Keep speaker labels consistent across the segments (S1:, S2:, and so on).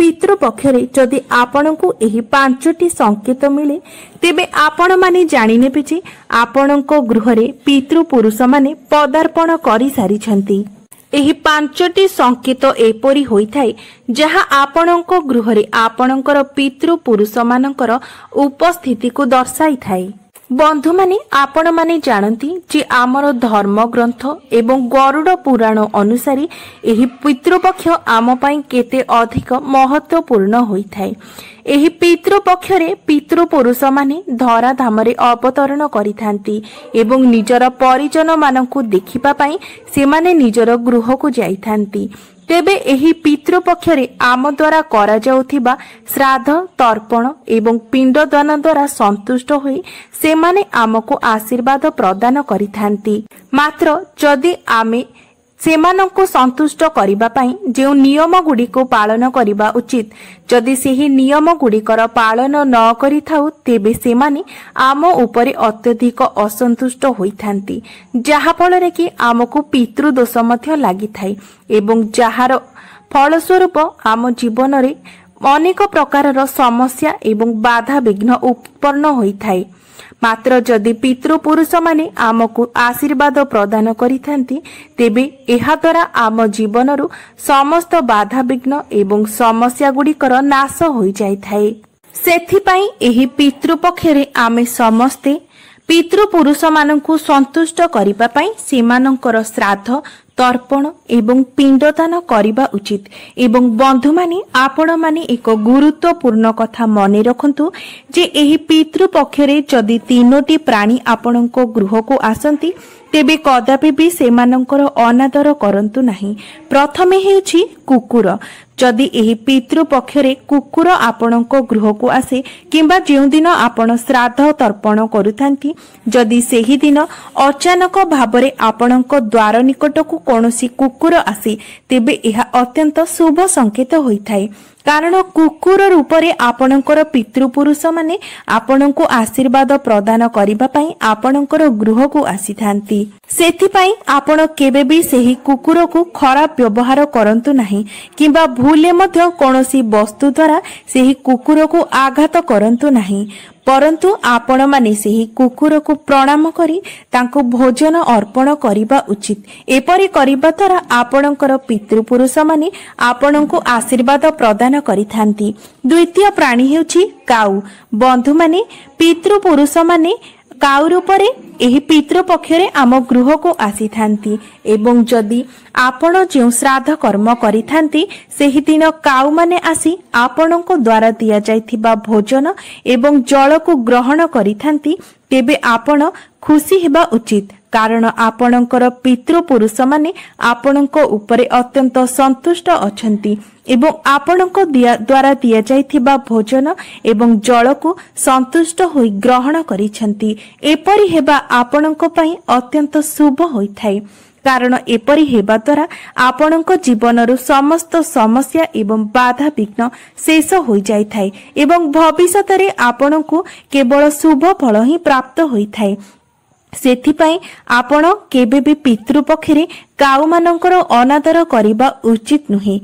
S1: पितृपक्षरे जदि आपणको एही 5टी संकेत मिले तेबे आपण माने जानि नेबे जे आपणको गृहरे पितृपुरुष माने पदार्पण करि सारिछंती। एही 5टी संकेत एपरि होइथाय जहा आपणको गृहरे आपणकर पितृपुरुष मानकर उपस्थिति को दर्शाई थाए। बंधु माने आपण माने जानती जे आमर धर्म ग्रंथ एवं गरुड़ पुराण अनुसार एही पितृपक्ष आम पई केते अधिक महत्वपूर्ण होइथाय। एही पितृपक्षरे पितृपुरुष माने धरा धामरे अवतरण करिथांती एवं निजर परिजन मानकु देखिबा पई सेमाने निजर गृह को जाइथांती। तेबे एही पितृपक्षरे आम द्वारा करा जाउथिबा श्राद्ध तर्पण एवं पिंडदान द्वारा संतुष्ट होई सेमाने आमको आशीर्वाद प्रदान करिथांती। मात्र जदि आमे सेमानंको संतुष्ट करिबा पई जे नियम गुडी को पालन करिबा उचित जदि सेही नियम गुडीकर पालन न करिथाउ तेबे सेमाने आम उपरे अत्यधिक असंतुष्ट होइथांती जहा फलरे कि आमको पितृदोष मध्य लागिथाय एवं जहार फलस्वरूप आम जीवन रे अनेक प्रकारर समस्या एवं बाधा विघ्न उत्पन्न होइथाय। मात्र जदि पितृपुरुष माने आमको आशीर्वाद प्रदान करिथांती तेबे एहा द्वारा आम जीवनरु समस्त बाधा विघ्न एवं समस्या गुडीकर नाश होई जाइथाय। सेथिपाई एही पितृपक्षरे आमे समस्ते पितृपुरुष मानकु संतुष्ट करिबा पई सेमानंकर श्राद्ध तर्पण एवं पिंडदान करिबा उचित। एवं बंधु माने आपण माने एक गुरुत्वपूर्ण कथा मने रखंतु जे एही पितृपक्षरे जदि 3टी प्राणी आपणको गृह को आसंती तेबे कदापि भी सेमानंकर अनादर करंतु नाही। प्रथमे हेउछि कुकुर। जदि एही पितृपक्षरे कुकुर आपणको गृह को आसे किंबा जेउ दिन आपण श्राद्ध तर्पण करुथांती जदि सेही दिन अचानक भाबरे आपणको द्वार निकट को कोनोसी कुकुर आसे तेबे एहा अत्यंत शुभ संकेत होइथाय। कारण कुकुर रूपरे आपणकर पितृपुरुष माने आपणको आशीर्वाद प्रदान करिबा पई आपणकर गृह को आसीथांती। सेथिपाई आपण केबे भी सेही कुकुर को खराब व्यवहार करंतु नाही किंबा भूले मध्य कोनोसी वस्तु द्वारा सेही कुकुर को आघात करंतु नाही परंतु आपण माने सेही कुकुर को प्रणाम करी तांको भोजन अर्पण करिबा उचित। एपरि करिबा द्वारा आपणकर पितृपुरुष माने आपणको आशीर्वाद प्रदान करिथांती। द्वितीय प्राणी हेउछि काऊ। बंधु माने पितृपुरुष माने काऊ रूपरे एही पितृपक्षरे आम गृह को आसीथांती एवं जदि आपण जे श्राद्ध कर्म करिथांती सेही दिन काऊ माने आसी आपणको द्वारा दिया जाइथिबा भोजन एवं जल को ग्रहण करिथांती तेबे आपण खुशी हेबा उचित। कारण आपणकर पितृपुरुष माने आपणको उपरे अत्यंत संतुष्ट अछंती एवं आपणको द्वारा दिया जाइथिबा भोजन एवं जल को संतुष्ट होई ग्रहण करिछंती। एपरि हेबा आपणको पई अत्यंत शुभ होइथाय। कारण एपरि हेबा द्वारा आपणको जीवनरु समस्त समस्या एवं बाधा विघ्न शेष होई जाइथाय एवं भविष्यतरे आपणको केवल शुभ फल ही प्राप्त होइथाय। सेथिपाई आपण केबे भी पितृपक्षरे काऊ मानकर अनादर करिबा उचित नुहे।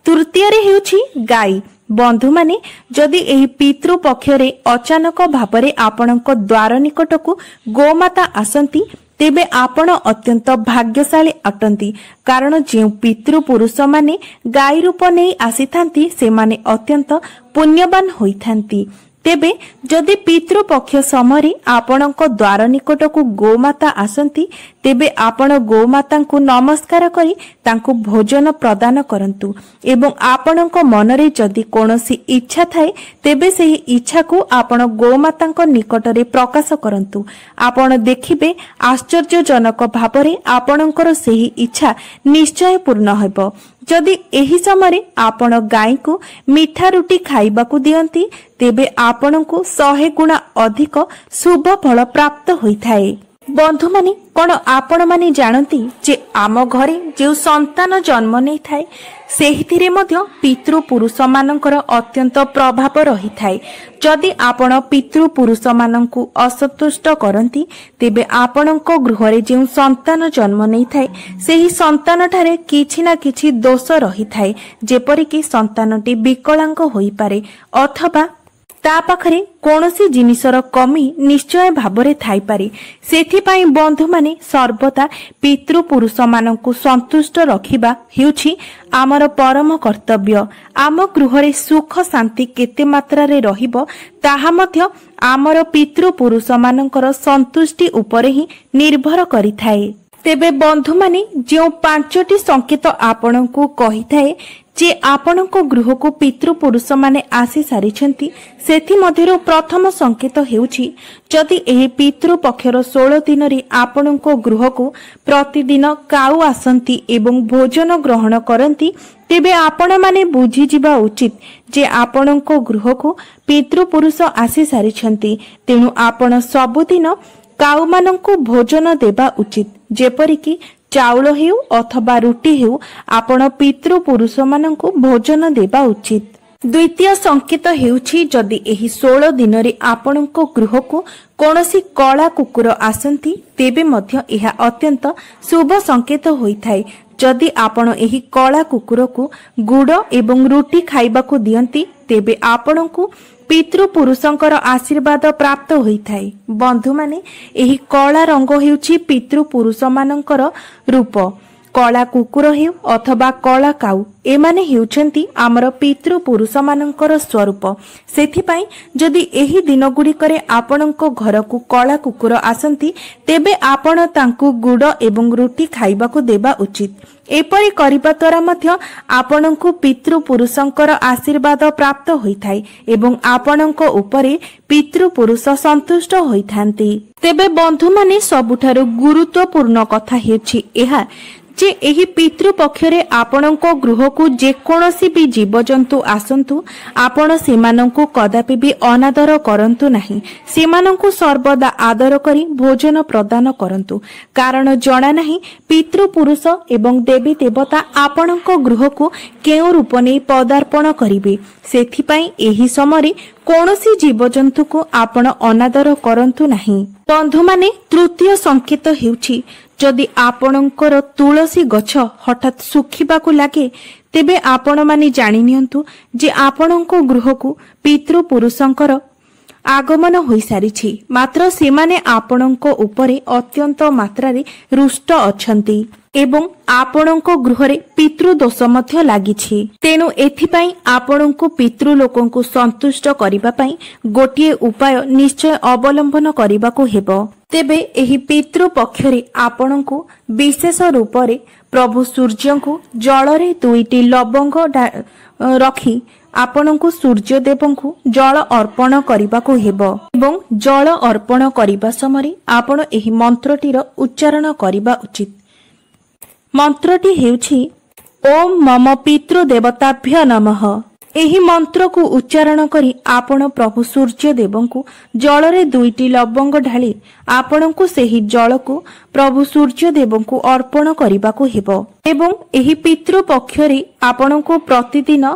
S1: तृतीय रे हेउछि गाई। बंधु माने जदि एही पितृपक्षरे अचानक भाबरे आपणको द्वार निकटकू गोमाता आसंती तेबे आपण अत्यंत भाग्यशाली अटंती। कारण जे पितृपुरुष माने गाई रूप नै आसीथांती से माने अत्यंत पुण्यवान होइथांती। तेबे जदि पितृपक्ष समय आपणको द्वार निकटकू गोमाता आसंती तेबे आपण गोमाता को नमस्कार करी तांको भोजन प्रदान करंतु एवं आपणको मनरे जदि कोनोसी इच्छा थाए तेबे सेही इच्छा को आपण गोमाता निकटरे प्रकाश करंतु। आपण देखिबे आश्चर्यजनक भावरे आपणकर सेही इच्छा निश्चय पूर्ण हेबो। जदि एही समय आपण गाय को मीठा रुटी खाइबाकू दियंती तेबे आपणको 100 गुणा अधिक शुभ फल प्राप्त होइथाए। बंधु माने कौन आपण माने जानती जे आम घरे जो संतान जन्म नहीं थाए सेहिथिरे मध्य पितृपुरुष मानकर अत्यंत प्रभाव रही थाए। जदि आपण पितृपुरुष मानकु असंतुष्ट करती तेबे आपणको गृहरे जो संतान जन्म नहीं थाए सेही संतान ठारे किछि ना किछि दोष रही थाए, जेपरिक संतानटी विकलांग होई पारे अथवा ता पाखरे कोनोसी जिनिसर कमी निश्चय भाबरे थाई पारे। सेथिपाई बंधु माने सर्वदा पितृपुरुष मानकु संतुष्ट रखिबा हेउछि आमर परम कर्तव्य। आम गृहरे सुख शांति केते मात्रारे रहिबो ताहा मध्य आमर पितृपुरुष मानकर संतुष्टि उपरे ही निर्भर करिथाए। तेबे बंधु माने जो 5टी संकेत आपणको कहि थाए जे आपणको गृहको पितृपुरुष माने आसी सारिछंती सेथि मध्यरु प्रथम संकेत हेउछि जदि एही पितृ पक्षर 16 दिन रे आपणको गृहको प्रतिदिन काउ आसंती एवं भोजन ग्रहण करंती तेबे आपण माने बुझी जिबा उचित जे आपणको गृहको पितृपुरुष आसी सारिछंती। तेनु आपण सबुदिन काउ मानंकु भोजन देबा उचित, जेपरिकी चाउल हेउ अथवा रुटी हेउ आपण पितृपुरुष मानंकु भोजन देबा उचित। द्वितीय संकेत हेउछि जदि एही 16 दिन रे आपणको गृहको कोनोसी कला कुकुर आसंती तेबे मध्य एहा अत्यंत शुभ संकेत होइथाय। जदि आपण एही कला कुकुरको गुड़ एवं रुटी खाइबाकू दियंती तेबे आपणको पितृपुरुषंकर आशीर्वाद प्राप्त होइथाय। बंधु माने एही कला रंग हेउछि पितृपुरुष मानकर रूप। कला कुकुर हेउ अथवा कला काउ एमाने हेउछंती आमर पितृपुरुष मानकर स्वरूप। सेथिपाई जदि एही दिन गुड़िकरे आपणको घरकू कला कुकुर आसंती तेबे आपण तांकू गुड़ एवं रुटी खाइबाकू देबा उचित। एपरि करिबा द्वारा मध्य आपणको पितृपुरुषंकर आशीर्वाद प्राप्त होइथाय एवं आपणको उपरे पितृपुरुष संतुष्ट होइथांती। तेबे बंधु माने सबुठारु गुरुत्वपूर्ण कथा हेछि एहा जे एही पितृ पक्षरे आपणको गृहकू जे कोनोसी भी जीवजंतु आसंतु आपण सेमानंकु कदापि भी अनादर करंतु नाही। सेमानंकु सर्वदा आदर करी भोजन प्रदान करंतु, कारण जणा नाही पितृपुरुष एवं देवी देवता आपणको गृहकू केउ रूप नै पदार्पण करिवे। सेथिपाई एही समरे कोनोसी जीवजंतु को आपण अनादर करंतु नाही। बंधु माने तृतीय संकेत हेउछि जदि आपणकर तुलसी गछ हठात सुखिबाकू लागे तेबे आपण माने जानि नियंतु जे आपणको गृहकू पितृपुरुषंकर आगमन होई सारिछि, मात्र सेमाने आपणको उपरे अत्यंत मात्रारे रुष्ट अछंती एवं आपणको गृहरे पितृदोष मध्य लागिछि। तेनु एथिपाई आपणको पितृलोकंकु संतुष्ट करिबा पई गोटिए उपाय निश्चय अवलंबन करिबाकू हेबो। तेबे एही पितृ पक्षरे आपणको विशेष रूपरे प्रभु सूर्यंकु जलरे 2टी लवंग रखी आपणको सूर्यदेवंकु जल अर्पण करिबाकू हेबो एवं जल अर्पण करिबा समय आपण एही मंत्रटीर उच्चारण करिबा उचित। मंत्रटी हेउछि ओम मम पितृ देवताभ्य नमः। एही मंत्र को उच्चारण करी आपण प्रभु सूर्य देवंकु जलरे 2टी लवंग ढाली आपणको सेही जल को प्रभु सूर्य देवंकु अर्पण करिबाकू हेबो एवं एही पितृ पक्षरे आपणको प्रतिदिन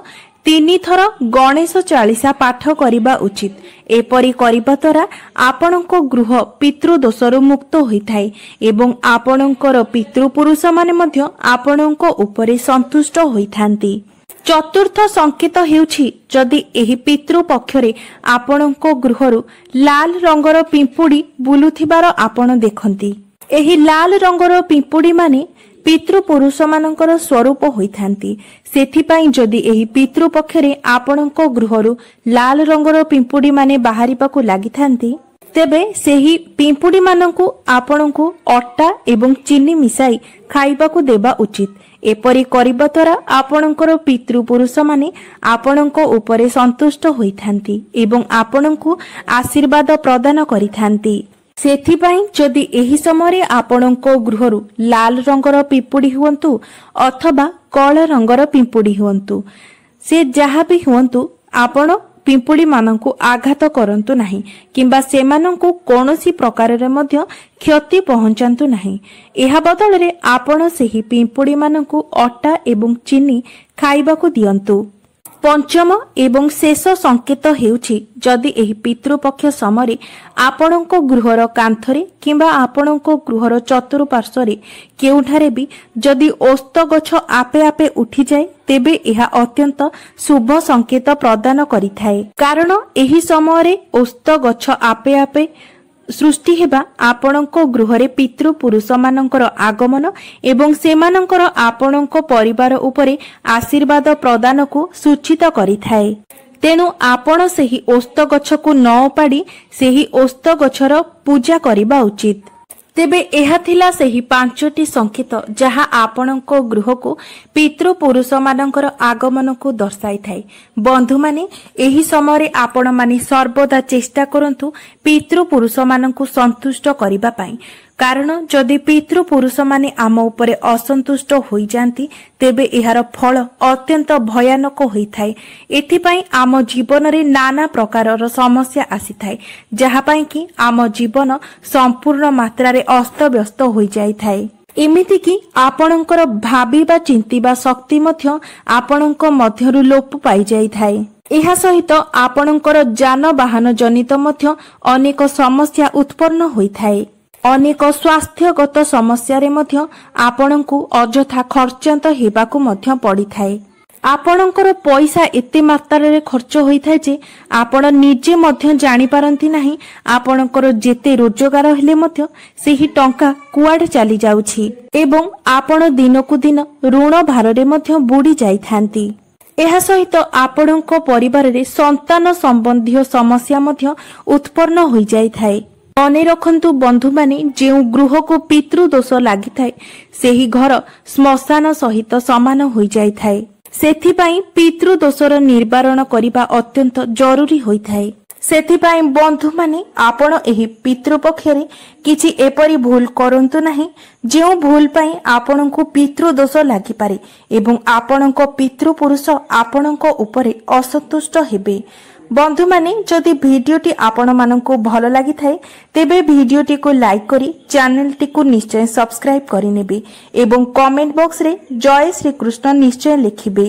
S1: 3 थर गणेश चालीसा पाठ करिबा उचित। एपरि करिबा द्वारा आपणको गृह पितृदोषरु मुक्त होइथाय एवं आपणकर पितृपुरुष माने मध्य आपणको उपरे संतुष्ट होइथांती। चतुर्थ संकेत हेउछि जदि एही पितृ पक्षरे आपणको गृहरु लाल रंगर पिंपुड़ी बुलुथिबार आपण देखंती। एही लाल रंगर पिंपुड़ी माने पितृपुरुष मानकर स्वरूप होइथांती। सेथिपाई जदि एही पितृ पक्षरे आपणको गृहरु लाल रंगर पिंपुड़ी माने बाहरिबाकू लागिथांती तेबे सेही पिंपुड़ी मानकु आपणको अट्टा एवं चीनी मिसाई खाइबाकू देबा उचित। एपरि करिबा द्वारा आपणकर पितृपुरुष माने आपणको उपरे संतुष्ट होइथांती एवं आपणको आशीर्वाद प्रदान करिथांती। सेथिपाई जदि एही समय आपणको गृहरु लाल रंगर पिंपुड़ी हुअंतु अथवा कला रंगर पिंपुड़ी हुअंतु से जहा भी हुअंतु आपण पिंपुड़ी मानंकु आघात करंतु नाही किंबा सेमानंकु कोनोसी प्रकाररे मध्य क्षति पहुंचांतु नाही। एहा बदलरे आपण सेही पिंपुड़ी मानंकु अटा एवं चीनी खाइबाकू दियंतु। पंचम एवं शेष संकेत हेउछि जदि एही पितृपक्ष समय आपणको गृहर कांथरे किंबा आपणको गृहर चतुर्पार्श्वरे केउठारे भी जदि ओस्त गछ आपे आपे उठी जाए तेबे एहा अत्यंत शुभ संकेत प्रदान करिथाए। कारण एही समय ओस्त गछ आपे आपे सृष्टि हेबा आपणको गृहरे पितृ पुरुष मानकर आगमन एवं सेमानकर आपणको परिवार उपरे आशीर्वाद प्रदान को सूचित करिथाए। तेणु आपण सेही ओस्त गछकु न उपाड़ी सेही ओस्त गछर पूजा करिबा उचित। तेबे एहा थिला सेही पांचटी संकेत जहा आपणको गृहको पितृ पुरुष मानकर आगमन को दर्शाई थाए। बंधु माने एही समय आपण माने सर्वदा चेष्टा करंतु पितृ पुरुष मानकु संतुष्ट करिबा पई। कारण जदि पितृ पुरुष माने आम उपरे असंतुष्ट होई जांती तेबे एहार फल अत्यंत भयानक होई थाए। एथिपई आम जीवन रे नाना प्रकारर समस्या आसी थाए जहा पई कि आम जीवन संपूर्ण मात्रा रे अस्तव्यस्त होई जाई थाए। एमिति कि आपणकर भाबिबा चिंतिबा शक्ति मध्य आपणक मध्यरु लोप पाई जाई थाए। एहा सहित आपणकर जानवाहन जनित मध्य अनेक समस्या उत्पन्न होई थाए। अनेक स्वास्थ्यगत समस्या रे मध्य आपणकु अजथा खर्चांत हेबाकू मध्य पड़ी थाए। आपणकर पैसा एते मात्रा रे खर्च होई थाए जे आपण निजे मध्य जानि पारंती नाही आपणकर जेते रोजगार हेले मध्य सेही टंका कुआडे चली जाउछि एवं आपण दिनकु दिन ऋण भार रे मध्य बुडी जाई थांती। एहा सहित आपणको परिवार रे संतान संबंधी समस्या मध्य उत्पन्न होई जाई थाए। मने रखंतु बंधु माने जेउ गृह को पितृ दोष लागि थाए सेही घर श्मशान सहित समान होई जाई थाए। सेथिपाई पितृ दोषर निवारण करिबा अत्यंत जरूरी होई थाए। सेथिपाई बंधु माने आपण एही पितृ पक्षरे किछि एपरि भूल करंतु नाही जेउ भूल पई आपणको पितृ दोष लागि पारे एवं आपणको पितृ पुरुष आपणको उपरे असंतुष्ट हेबे। बंधु माने जदि भिडियोटी आपण माननको भल लागि थाए तेबे भिडियोटी को लाइक करी चैनलटी को निश्चय सब्सक्राइब करि नेबे एवं कमेंट बॉक्स रे जय श्री कृष्ण निश्चय लिखिबे।